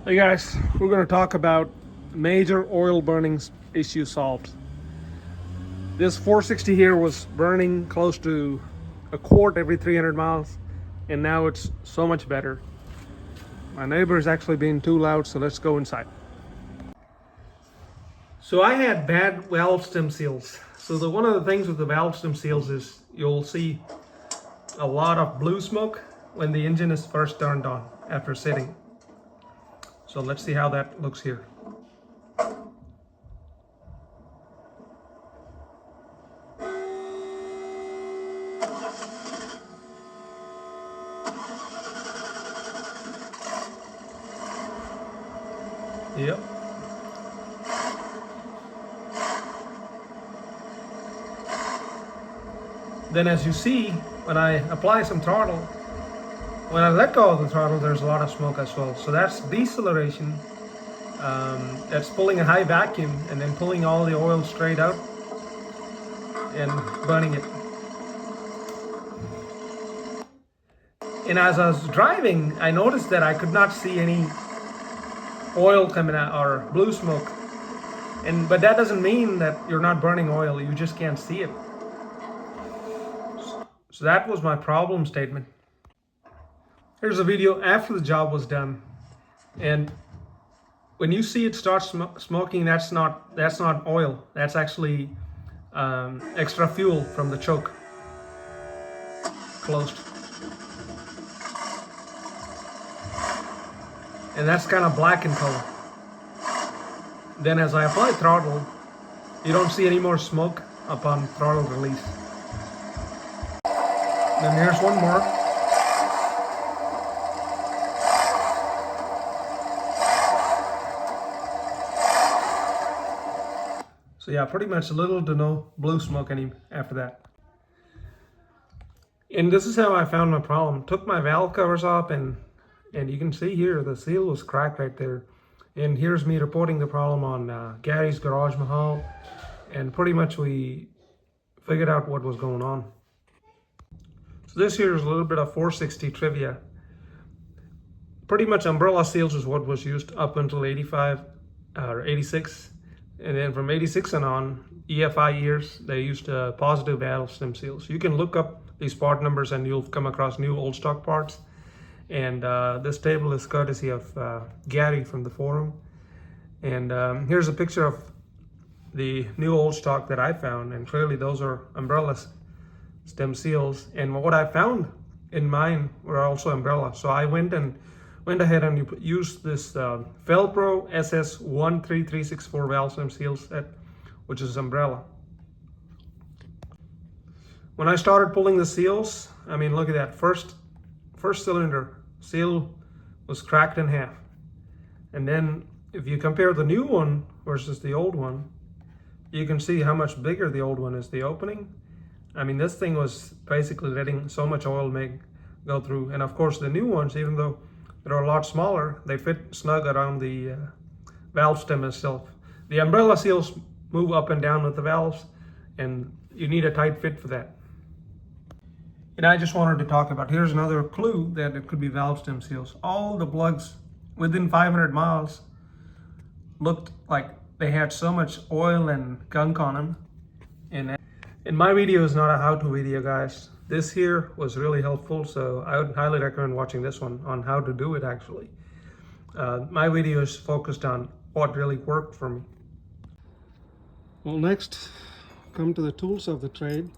Hey guys, we're going to talk about major oil burning issue solved. This 460 here was burning close to a quart every 300 miles, and now it's so much better. My neighbor is actually being too loud, so let's go inside. So I had bad valve stem seals. So one of the things with the valve stem seals is you'll see a lot of blue smoke when the engine is first turned on after sitting. So let's see how that looks here. Yep. Then as you see, when I apply some throttle, when I let go of the throttle, there's a lot of smoke as well. So that's deceleration. That's pulling a high vacuum and then pulling all the oil straight out and burning it. And as I was driving, I noticed that I could not see any oil coming out or blue smoke. But that doesn't mean that you're not burning oil, you just can't see it. So that was my problem statement. Here's a video after the job was done. And when you see it start smoking, that's not oil. That's actually extra fuel from the choke. Closed. And that's kind of black in color. Then as I apply throttle, you don't see any more smoke upon throttle release. Then here's one more. So yeah, pretty much little to no blue smoke after that. And this is how I found my problem. Took my valve covers off and you can see here the seal was cracked right there. And here's me reporting the problem on Gary's Garage Mahal. And pretty much we figured out what was going on. So this here is a little bit of 460 trivia. Pretty much umbrella seals is what was used up until 85 or 86. And then from 86 and on, EFI years, they used positive valve stem seals. You can look up these part numbers and you'll come across new old stock parts. And this table is courtesy of Gary from the forum. And here's a picture of the new old stock that I found. And clearly those are umbrella stem seals. And what I found in mine were also umbrella. So I went ahead and used this Felpro SS13364 valve stem seal set, which is umbrella. When I started pulling the seals, I mean, look at that. First cylinder seal was cracked in half. And then if you compare the new one versus the old one, you can see how much bigger the old one is. The opening, I mean, this thing was basically letting so much oil go through. And of course the new ones, even though they're a lot smaller, they fit snug around the valve stem itself. The umbrella seals move up and down with the valves, and you need a tight fit for that. And I just wanted to talk about, here's another clue that it could be valve stem seals. All the plugs within 500 miles looked like they had so much oil and gunk on them. And my video is not a how-to video, guys. This here was really helpful, so I would highly recommend watching this one on how to do it actually. My video is focused on what really worked for me. Well, next, come to the tools of the trade.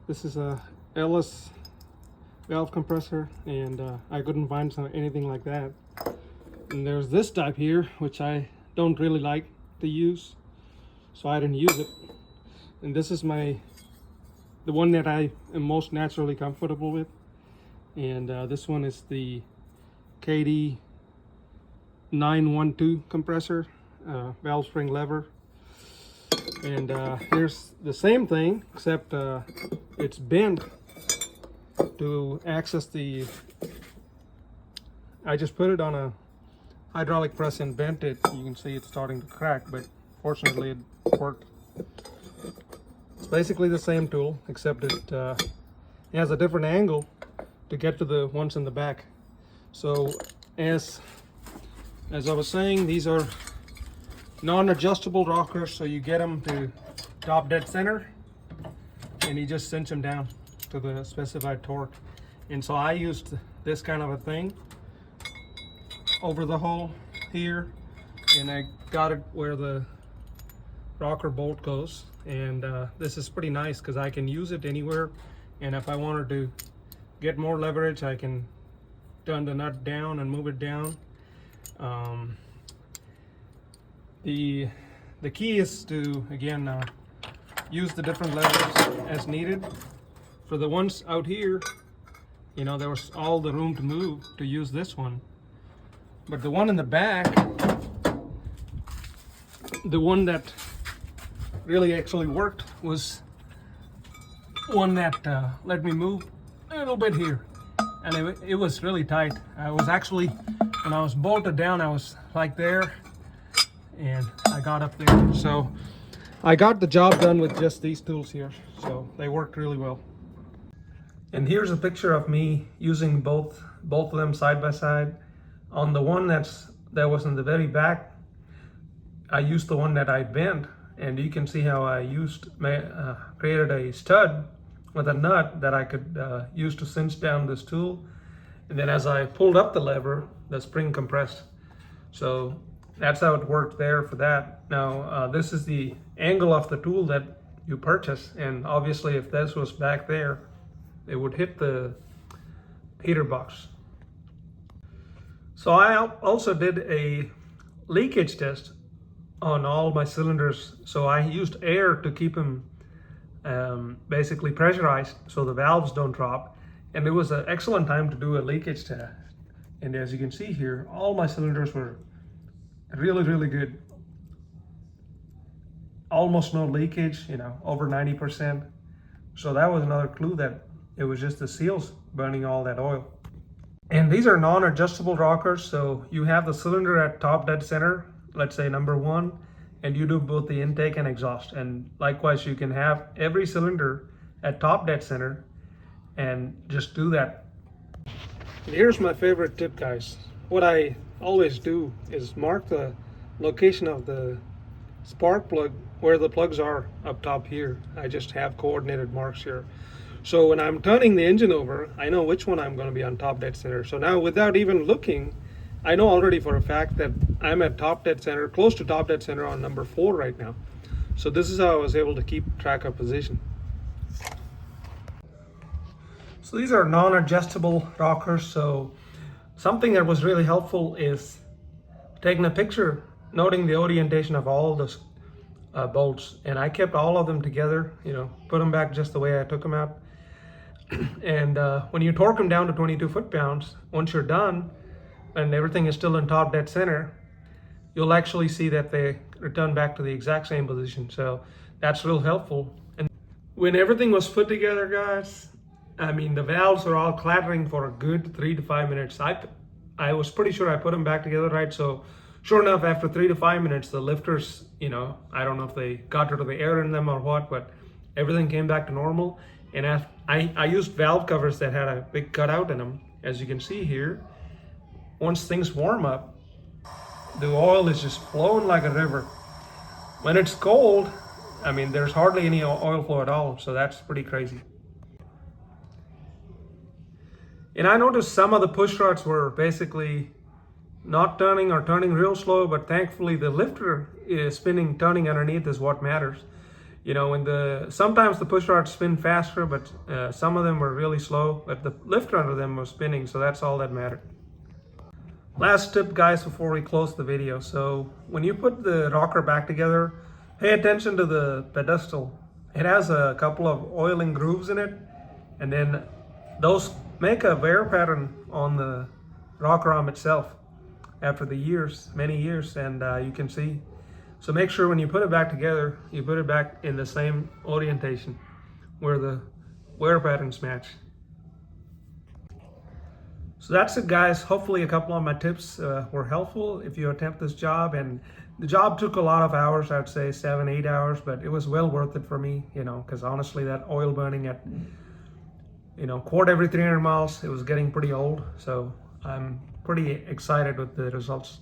This is a Ellis valve compressor, and I couldn't find anything like that. And there's this type here, which I don't really like to use, so I didn't use it. And this is the one that I am most naturally comfortable with. And this one is the KD 912 compressor, valve spring lever. And here's the same thing, except it's bent to access I just put it on a hydraulic press and bent it. You can see it's starting to crack, but fortunately it worked. It's basically the same tool, except it has a different angle to get to the ones in the back. So as As I was saying, these are non-adjustable rockers, so you get them to top dead center and you just cinch them down to the specified torque. And so I used this kind of a thing over the hole here, and I got it where the rocker bolt goes. And this is pretty nice because I can use it anywhere, and if I wanted to get more leverage, I can turn the nut down and move it down. The key is to, again, use the different levers as needed. For the ones out here, you know, there was all the room to move to use this one. But the one in the back, the one that really actually worked, was one that let me move a little bit here. And it was really tight. I was actually, when I was bolted down, I was like there, and I got up there. So I got the job done with just these tools here. So they worked really well. And here's a picture of me using both of them side by side. On the one that was in the very back, I used the one that I bent, and you can see how I created a stud with a nut that I could use to cinch down this tool. And then as I pulled up the lever, the spring compressed. So that's how it worked there for that. Now this is the angle of the tool that you purchase, and obviously if this was back there, it would hit the heater box. So I also did a leakage test on all my cylinders. So I used air to keep them basically pressurized so the valves don't drop. And it was an excellent time to do a leakage test. And as you can see here, all my cylinders were really, really good. Almost no leakage, you know, over 90%. So that was another clue that it was just the seals burning all that oil. And these are non-adjustable rockers, so you have the cylinder at top dead center, let's say number 1, and you do both the intake and exhaust. And likewise, you can have every cylinder at top dead center and just do that. And here's my favorite tip, guys. What I always do is mark the location of the spark plug where the plugs are up top here. I just have coordinated marks here. So when I'm turning the engine over, I know which one I'm going to be on top dead center. So now without even looking, I know already for a fact that I'm at top dead center, close to top dead center on number 4 right now. So this is how I was able to keep track of position. So these are non-adjustable rockers. So something that was really helpful is taking a picture, noting the orientation of all the bolts. And I kept all of them together, you know, put them back just the way I took them out. And when you torque them down to 22 foot-pounds, once you're done and everything is still in top dead center, you'll actually see that they return back to the exact same position. So that's real helpful. And when everything was put together, guys, I mean, the valves were all clattering for a good 3 to 5 minutes. I was pretty sure I put them back together right. So sure enough, after 3 to 5 minutes, the lifters, you know, I don't know if they got rid of the air in them or what, but everything came back to normal. And I used valve covers that had a big cutout in them, as you can see here. Once things warm up, the oil is just flowing like a river. When it's cold, I mean, there's hardly any oil flow at all, so that's pretty crazy. And I noticed some of the push rods were basically not turning or turning real slow, but thankfully the lifter is spinning, turning underneath is what matters. You know, sometimes the push rods spin faster, but some of them were really slow, but the lifter under them was spinning, so that's all that mattered. Last tip, guys, before we close the video. So when you put the rocker back together, pay attention to the pedestal. It has a couple of oiling grooves in it, and then those make a wear pattern on the rocker arm itself after the years, many years, and you can see. So make sure when you put it back together, you put it back in the same orientation where the wear patterns match. So that's it, guys. Hopefully a couple of my tips were helpful if you attempt this job. And the job took a lot of hours, I'd say 7-8 hours, but it was well worth it for me, you know, because honestly that oil burning at, you know, quart every 300 miles, it was getting pretty old. So I'm pretty excited with the results.